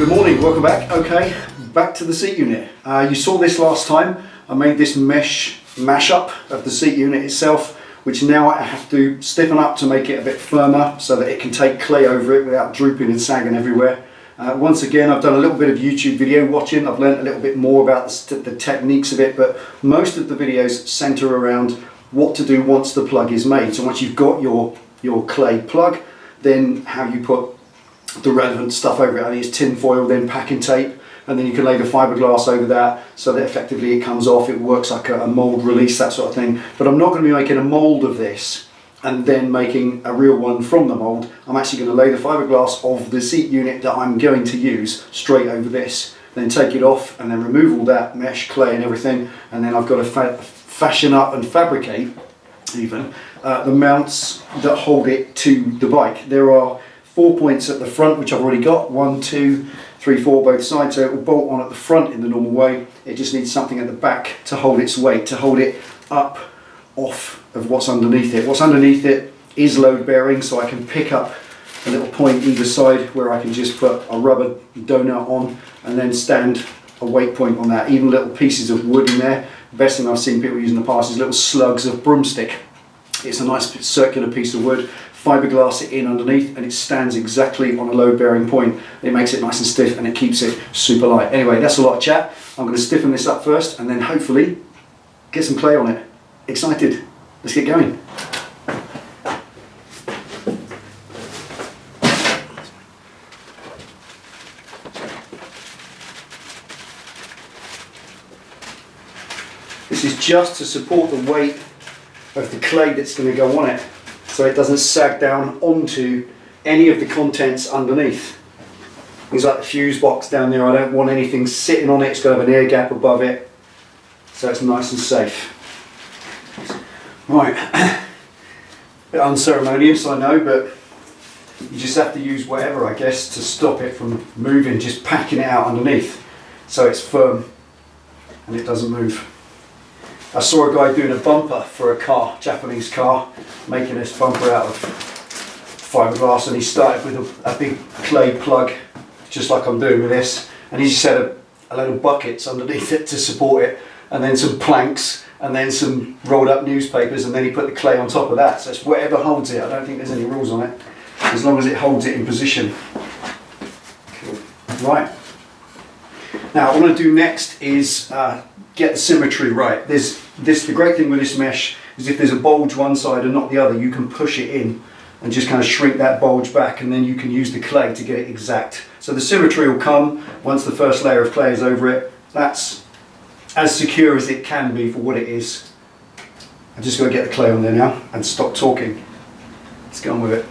Good morning, welcome back. Okay, back to the seat unit. You saw this last time. I made this mesh mash-up of the seat unit itself, which now I have to stiffen up to make it a bit firmer so that it can take clay over it without drooping and sagging everywhere. Once again, I've done a little bit of YouTube video watching. I've learned a little bit more about the techniques of it, but most of the videos center around what to do once the plug is made. So once you've got your clay plug, then how you put the relevant stuff over it. I think it's tin foil, then packing tape, and then you can lay the fiberglass over that so that effectively it comes off, it works like a mold release, that sort of thing. But I'm not going to be making a mold of this and then making a real one from the mold. I'm actually going to lay the fiberglass of the seat unit that I'm going to use straight over this, then take it off and then remove all that mesh, clay and everything, and then I've got to fashion up and fabricate even the mounts that hold it to the bike. There are 4 points at the front, which I've already got, 1, 2, 3, 4 both sides, so it will bolt on at the front in the normal way. It just needs something at the back to hold its weight, to hold it up off of what's underneath it. What's underneath it is load bearing, so I can pick up a little point either side where I can just put a rubber donut on and then stand a weight point on that. Even little pieces of wood in there. The best thing I've seen people use in the past is little slugs of broomstick. It's a nice circular piece of wood, fiberglass it in underneath, and it stands exactly on a load bearing point. It makes it nice and stiff and it keeps it super light. Anyway, that's a lot of chat. I'm going to stiffen this up first and then hopefully get some clay on it. Excited? Let's get going. This is just to support the weight of the clay that's going to go on it, so it doesn't sag down onto any of the contents underneath. Things like the fuse box down there, I don't want anything sitting on it. It's got to have an air gap above it, so it's nice and safe. Right, a bit unceremonious I know, but you just have to use whatever, I guess, to stop it from moving, just packing it out underneath so it's firm and it doesn't move. I saw a guy doing a bumper for a car, Japanese car, making this bumper out of fiberglass, and he started with a big clay plug, just like I'm doing with this, and he just had a load of buckets underneath it to support it, and then some planks, and then some rolled up newspapers, and then he put the clay on top of that. So it's whatever holds it. I don't think there's any rules on it, as long as it holds it in position. Cool. Right. Now what I want to do next is get the symmetry right. The great thing with this mesh is if there's a bulge one side and not the other, you can push it in and just kind of shrink that bulge back, and then you can use the clay to get it exact. So the symmetry will come once the first layer of clay is over it. That's as secure as it can be for what it is. I just got to get the clay on there now and stop talking. Let's get on with it.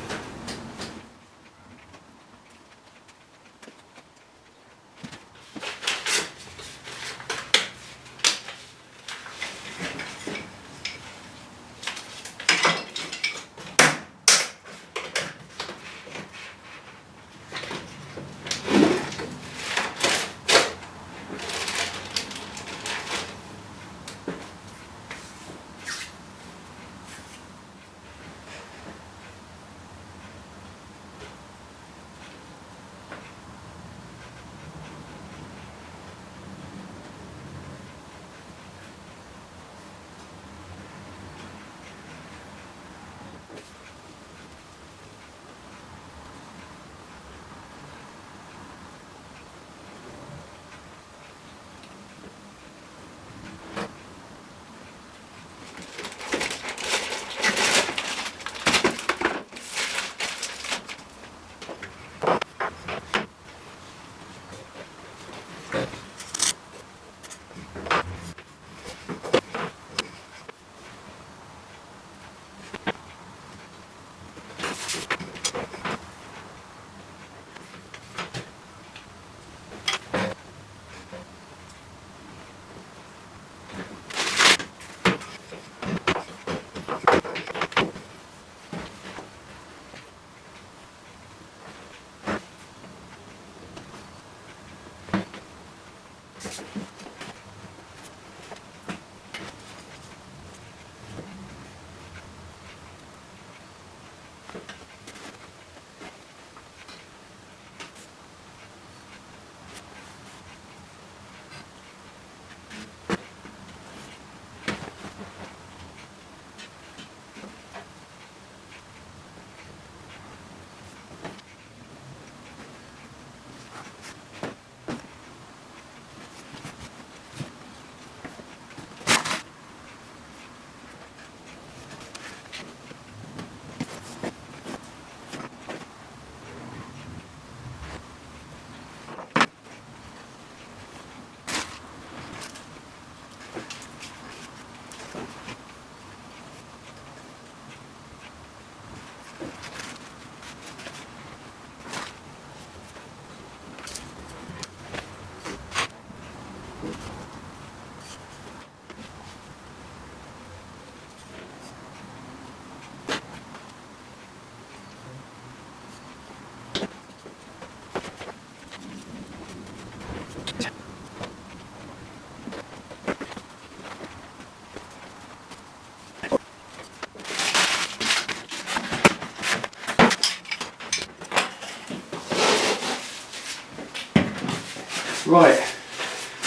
Right,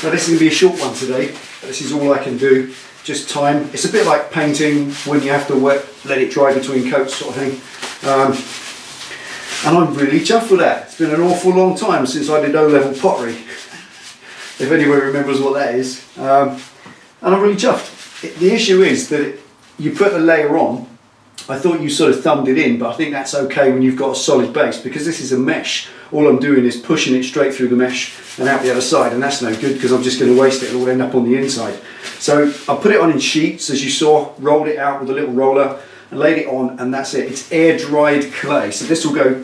now this is going to be a short one today. This is all I can do, just time. It's a bit like painting when you have to let it dry between coats sort of thing. And I'm really chuffed with that. It's been an awful long time since I did O-level pottery, if anyone remembers what that is. And I'm really chuffed. The issue is that you put the layer on. I thought you sort of thumbed it in, but I think that's okay when you've got a solid base, because this is a mesh. All I'm doing is pushing it straight through the mesh and out the other side, and that's no good because I'm just going to waste it. It'll all end up on the inside. So I put it on in sheets, as you saw, rolled it out with a little roller and laid it on, and that's it. It's air dried clay. So this will go,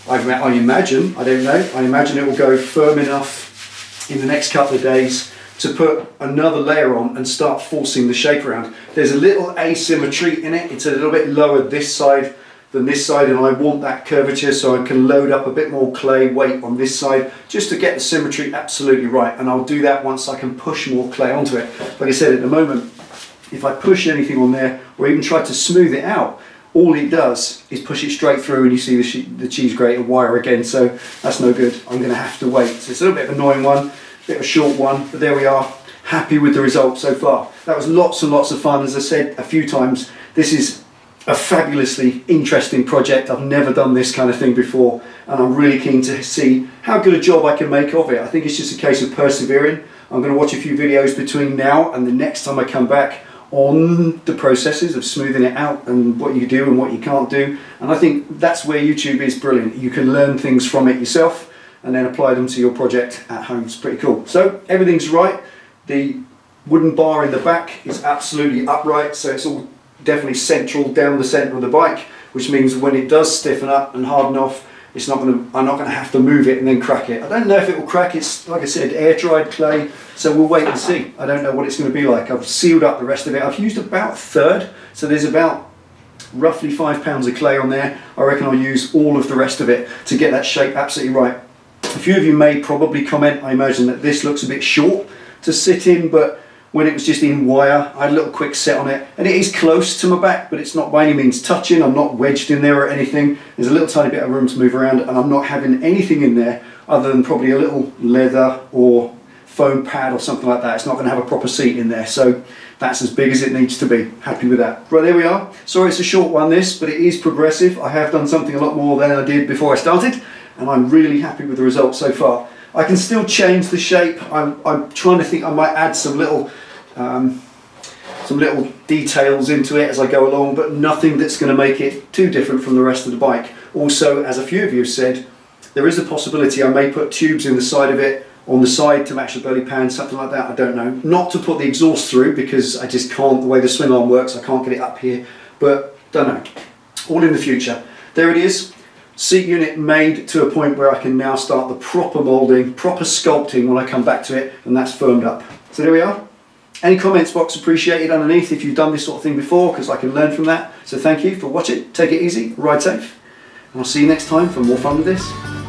I imagine, I don't know, I imagine it will go firm enough in the next couple of days to put another layer on and start forcing the shape around. There's a little asymmetry in it. It's a little bit lower this side than this side, and I want that curvature so I can load up a bit more clay weight on this side just to get the symmetry absolutely right. And I'll do that once I can push more clay onto it. Like I said, at the moment, if I push anything on there or even try to smooth it out, all it does is push it straight through and you see the cheese grater wire again, so that's no good. I'm going to have to wait. So it's a little bit of an annoying one, bit of a short one, but there we are. Happy with the result so far. That was lots and lots of fun. As I said a few times, this is a fabulously interesting project. I've never done this kind of thing before, and I'm really keen to see how good a job I can make of it. I think it's just a case of persevering. I'm going to watch a few videos between now and the next time I come back on the processes of smoothing it out and what you do and what you can't do. And I think that's where YouTube is brilliant. You can learn things from it yourself and then apply them to your project at home. It's pretty cool. So everything's right. The wooden bar in the back is absolutely upright, so it's all definitely central down the centre of the bike, which means when it does stiffen up and harden off, I'm not going to have to move it and then crack it. I don't know if it will crack. It's, like I said, air dried clay, so we'll wait and see. I don't know what it's going to be like. I've sealed up the rest of it. I've used about a third, so there's about roughly 5 pounds of clay on there. I reckon I'll use all of the rest of it to get that shape absolutely right. A few of you may probably comment, I imagine, that this looks a bit short to sit in, but when it was just in wire, I had a little quick set on it, and it is close to my back, but it's not by any means touching. I'm not wedged in there or anything. There's a little tiny bit of room to move around, and I'm not having anything in there other than probably a little leather or foam pad or something like that. It's not going to have a proper seat in there, so that's as big as it needs to be. Happy with that. Right, there we are. Sorry it's a short one this, but it is progressive. I have done something a lot more than I did before I started, and I'm really happy with the results so far. I can still change the shape. I'm trying to think I might add some little details into it as I go along, but nothing that's going to make it too different from the rest of the bike. Also, as a few of you have said, there is a possibility I may put tubes in the side of it, on the side to match the belly pan, something like that, I don't know. Not to put the exhaust through because I just can't, the way the swing arm works, I can't get it up here, but don't know. All in the future. There it is. Seat unit made to a point where I can now start the proper moulding, proper sculpting when I come back to it, and that's firmed up. So there we are. Any comments box appreciated underneath if you've done this sort of thing before, because I can learn from that. So thank you for watching. Take it easy, ride safe, and I'll see you next time for more fun with this.